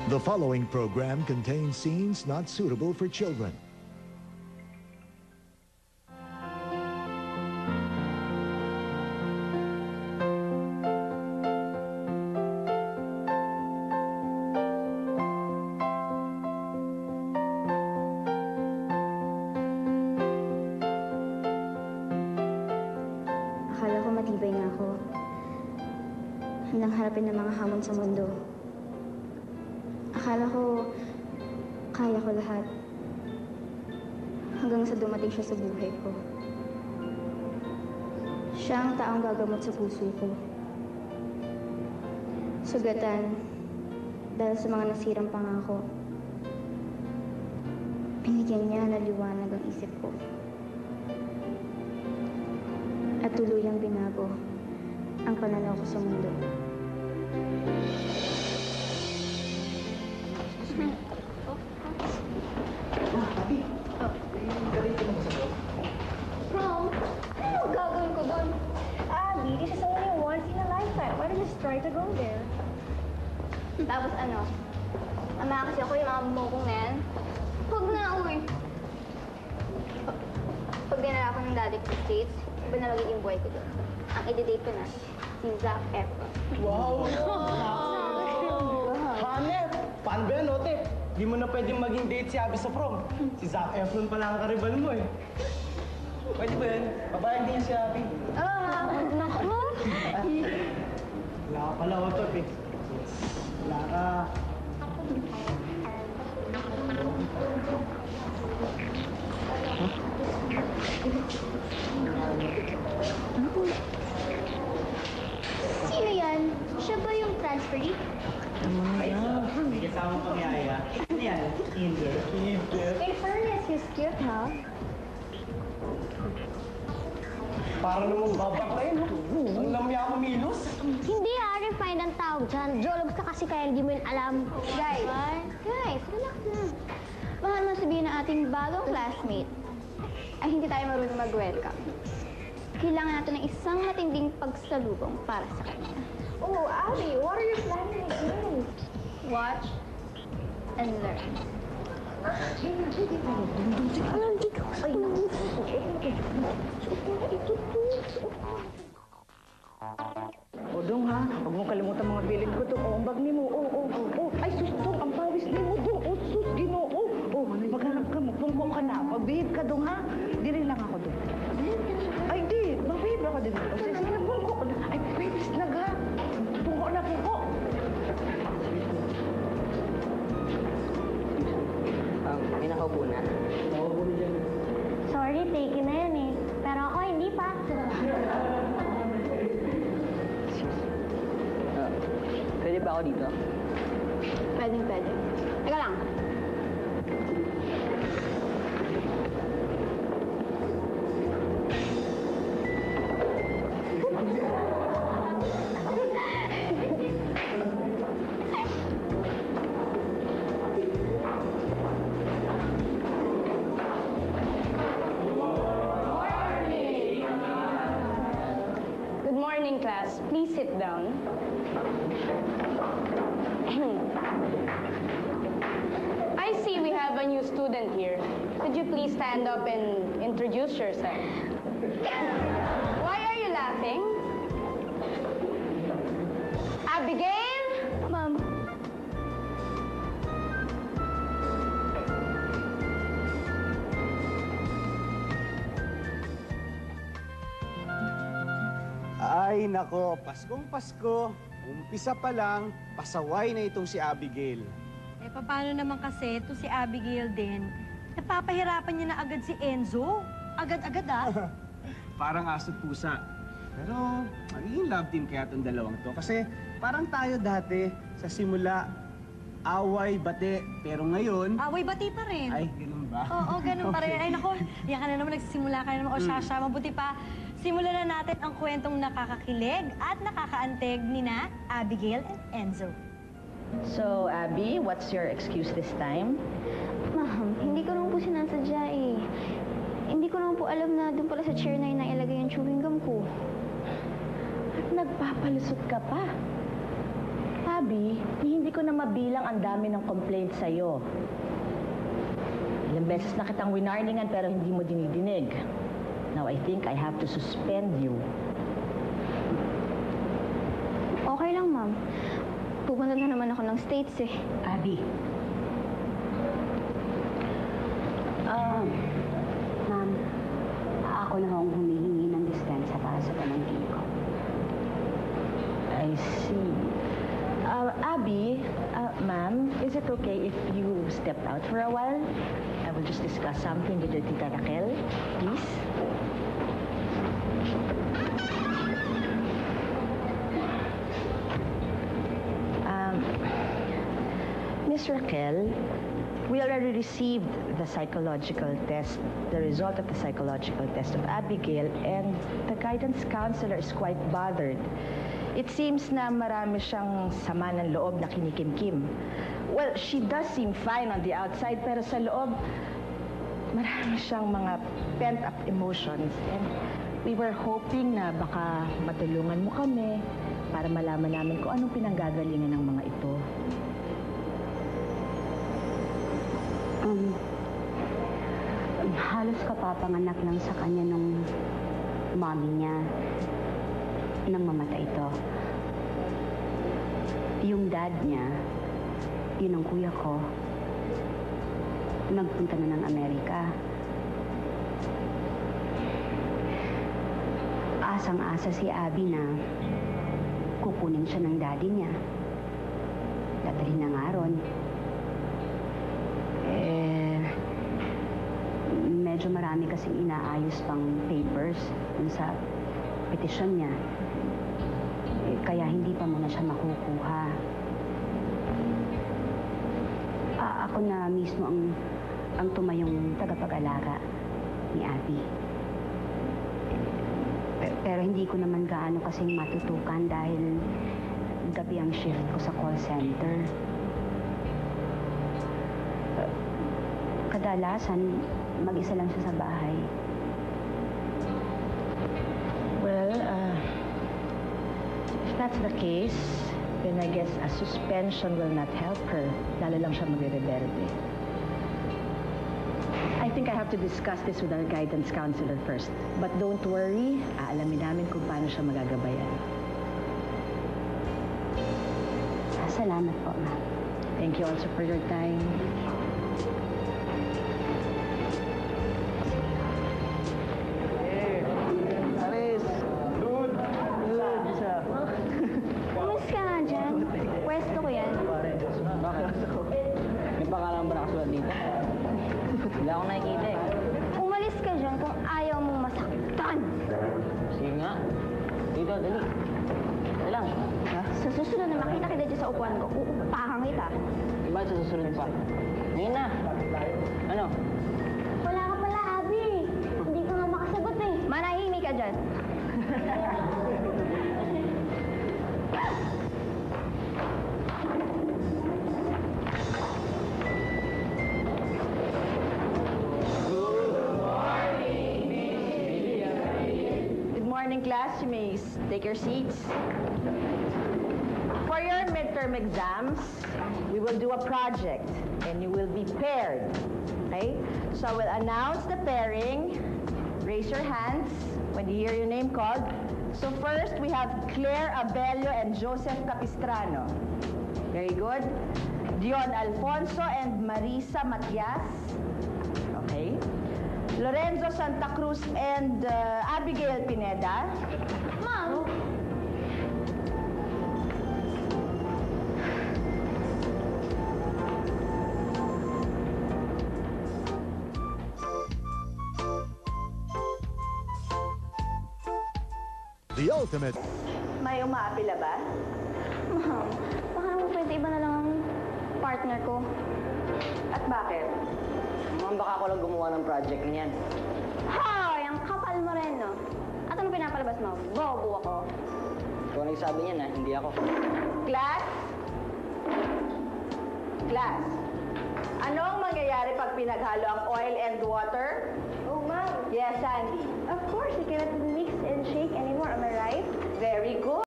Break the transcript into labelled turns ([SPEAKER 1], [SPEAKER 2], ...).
[SPEAKER 1] The following program contains scenes not suitable for children.
[SPEAKER 2] Akala ko matibay na ako. Handang harapin ang mga hamon sa mundo. Akala ko kaya ko lahat. Hanggang sa dumating siya sa buhay ko. Siya ang taong gagamot sa puso ko. Sugatan dahil sa mga nasirang pangako. Binigyan niya na liwanag ang isip ko. At tuluyang binago ang pananaw ko sa mundo.
[SPEAKER 3] Prom? Ano gagawin ko doon? Abby, this is only once in a lifetime. Why don't you just try to go there?
[SPEAKER 2] Tapos ano? Ama kasi ako yung mga mokong na yan. Huwag na, uy. Pag dinala ako ng daddy ko sa States, iba na magiging buhay ko doon. Ang i-date ko na, si Zac Efron.
[SPEAKER 4] Wow! Hanep! Paano ba yan, Ote? Di mo na pwedeng maging date si Abby sa prom. Si Zac Efron pala ang karibal mo eh. Pwede ba yan? Babayag din si Abby.
[SPEAKER 2] Naku!
[SPEAKER 4] Wala ka pala, Otot eh. Wala ka.
[SPEAKER 2] Sino yan? Siya ba yung transferee?
[SPEAKER 4] May kasama pang yaya. Ano yan? Kinder.
[SPEAKER 3] In fairness, he's cute, ha?
[SPEAKER 4] Para namang babak na yun, no? Ang lamya kumilos.
[SPEAKER 3] Hindi, refined ang tawag dyan. Jologs ka kasi kaya hindi mo yun alam.
[SPEAKER 2] Guys, relax lang. Baka naman sabihin ng ating bagong classmate ay hindi tayo marunong mag-welcome. Kailangan natin ng isang matinding pagsalubong para sa kanya.
[SPEAKER 3] Oh, Abby, what are you planning to do?
[SPEAKER 2] Watch and learn.
[SPEAKER 5] O dong ha, huwag mong kalimutan mga bilin ko dong. O, ang bag ni mo. Ay, sus dong, ang pawis ni mo dong. O, sus, ginoo. O, maghanap ka, magpungko ka na. Pagbihib ka dong ha. Di rin lang ako dong. Ay, di. Magbihib ako din. O, sige, nagpungko ko. Ay, pwedis na ga. Pungko na, pungko.
[SPEAKER 6] May nakaupo na.
[SPEAKER 3] Sorry, take na yan eh. Pero ako, hindi pa.
[SPEAKER 6] Pwede ba ako dito?
[SPEAKER 2] Pwede. Teka lang.
[SPEAKER 7] Good morning, class. Please sit down. I see we have a new student here. Could you please stand up and introduce yourself? Why are you laughing? Abigail?
[SPEAKER 2] Ma'am,
[SPEAKER 4] Ay, nako. Paskong Pasko. Umpisa pa lang, pasaway na itong si Abigail.
[SPEAKER 8] Eh, paano naman kasi ito si Abigail din? Napapahirapan niya na agad si Enzo. Agad-agad ah.
[SPEAKER 4] Parang aso't pusa. Pero, magiging love team kaya itong dalawang to. Kasi parang tayo dati, sa simula, away, bate. Pero ngayon...
[SPEAKER 8] Away bati pa rin.
[SPEAKER 4] Ay, ganun ba?
[SPEAKER 8] Oo, ganun pa rin. Ay, naku, yan ka na naman, nagsisimula ka na naman. O, Shasha, mabuti pa. Simulan na natin ang kwentong nakakakilig at nakakaanteg ni na Abigail and Enzo.
[SPEAKER 5] So, Abby, what's your excuse this time?
[SPEAKER 2] ma'am, hindi ko naman po sinasadya eh. Hindi ko naman po alam na doon pala sa chair na yun nailagay yung chewing gum ko.
[SPEAKER 5] Nagpapalusot ka pa. Abby, hindi ko na mabilang ang dami ng complaint sa'yo. Ilang beses na kitang winarningan pero hindi mo dinidinig. Now, I think I have to suspend you.
[SPEAKER 2] Okay lang, ma'am. Pupunta na naman ako ng States eh.
[SPEAKER 5] Abby.
[SPEAKER 9] Ma'am, ako na hong humihingi ng dispensa para sa pamangkin ko.
[SPEAKER 5] I see. Abby, ma'am, is it okay if you stepped out for a while? I will just discuss something with your Tita Raquel, please. Miss Raquel, we already received the psychological test, the result of the psychological test of Abigail, and the guidance counselor is quite bothered. It seems na marami siyang sama ng loob na kinikimkim. Well, she does seem fine on the outside, pero sa loob, marami siyang mga pent-up emotions. And we were hoping na baka matulungan mo kami para malaman namin kung anong pinanggagalingan ng mga ito.
[SPEAKER 9] Halos kapapanganak lang sa kanya nung mommy niya nang mamatay ito. Yung dad niya, yun ang kuya ko, nagpunta na ng Amerika. Asang-asa si Abby na kukunin siya ng daddy niya. Dadalhin na nga ron. Medyo marami kasing inaayos pang papers dun sa petisyon niya. Kaya hindi pa muna siya makukuha. Ako na mismo ang tumayong tagapag-alaga ni Abby. Pero hindi ko naman gaano kasing matutukan dahil gabi ang shift ko sa call center. Kadalasan, mag-isa lang siya sa bahay.
[SPEAKER 5] Well, if that's the case, then I guess a suspension will not help her. Lalo lang siya magre-rebelde. I think I have to discuss this with our guidance counselor first. But don't worry, aalamin namin kung paano siya magagabayan.
[SPEAKER 9] Salamat po, ma'am.
[SPEAKER 5] Thank you also for your time.
[SPEAKER 2] Umis ka nga dyan. Pwesto ko yan.
[SPEAKER 6] May pangalan ba nakasulat dito? Wala akong nakikita eh.
[SPEAKER 2] Umalis ka dyan kung ayaw mong masaktan.
[SPEAKER 6] Sige nga. Dito, dali. Dali lang. Ha?
[SPEAKER 2] Sa susunod na makita kita dyan sa upuan ko, uupahan kita.
[SPEAKER 6] Bakit sa susunod pa? Ngayon na. Ano?
[SPEAKER 2] Wala ka pala, Abby. Hindi ka nga makasagot eh. Manahimik ka dyan.
[SPEAKER 5] Good morning, class. You may take your seats. For your midterm exams, we will do a project and you will be paired. Okay? So I will announce the pairing. Raise your hands when you hear your name called. So first, we have Claire Abello and Joseph Capistrano. Very good. Dion Alfonso and Marisa Matias. Okay. Lorenzo Santa Cruz and Abigail Pineda.
[SPEAKER 2] Ma'am,
[SPEAKER 1] The ultimate.
[SPEAKER 5] May umaapila ba?
[SPEAKER 2] ma'am, baka naman pwede iba na lang ang partner ko.
[SPEAKER 5] At bakit?
[SPEAKER 6] Mukhang baka ako lang gumawa ng project niyan.
[SPEAKER 2] Hoy, ang kapal mo rin, no? At ano pinapalabas mo? Bobo ako.
[SPEAKER 6] Ikaw nagsabi niyan na, hindi ako.
[SPEAKER 5] Class? Class? Anong mangyayari pag pinaghalo ang oil and water?
[SPEAKER 3] Oh, Mom.
[SPEAKER 5] Yes, Sandy.
[SPEAKER 3] Of course, you cannot mix and shake anymore, am I right?
[SPEAKER 5] Very good.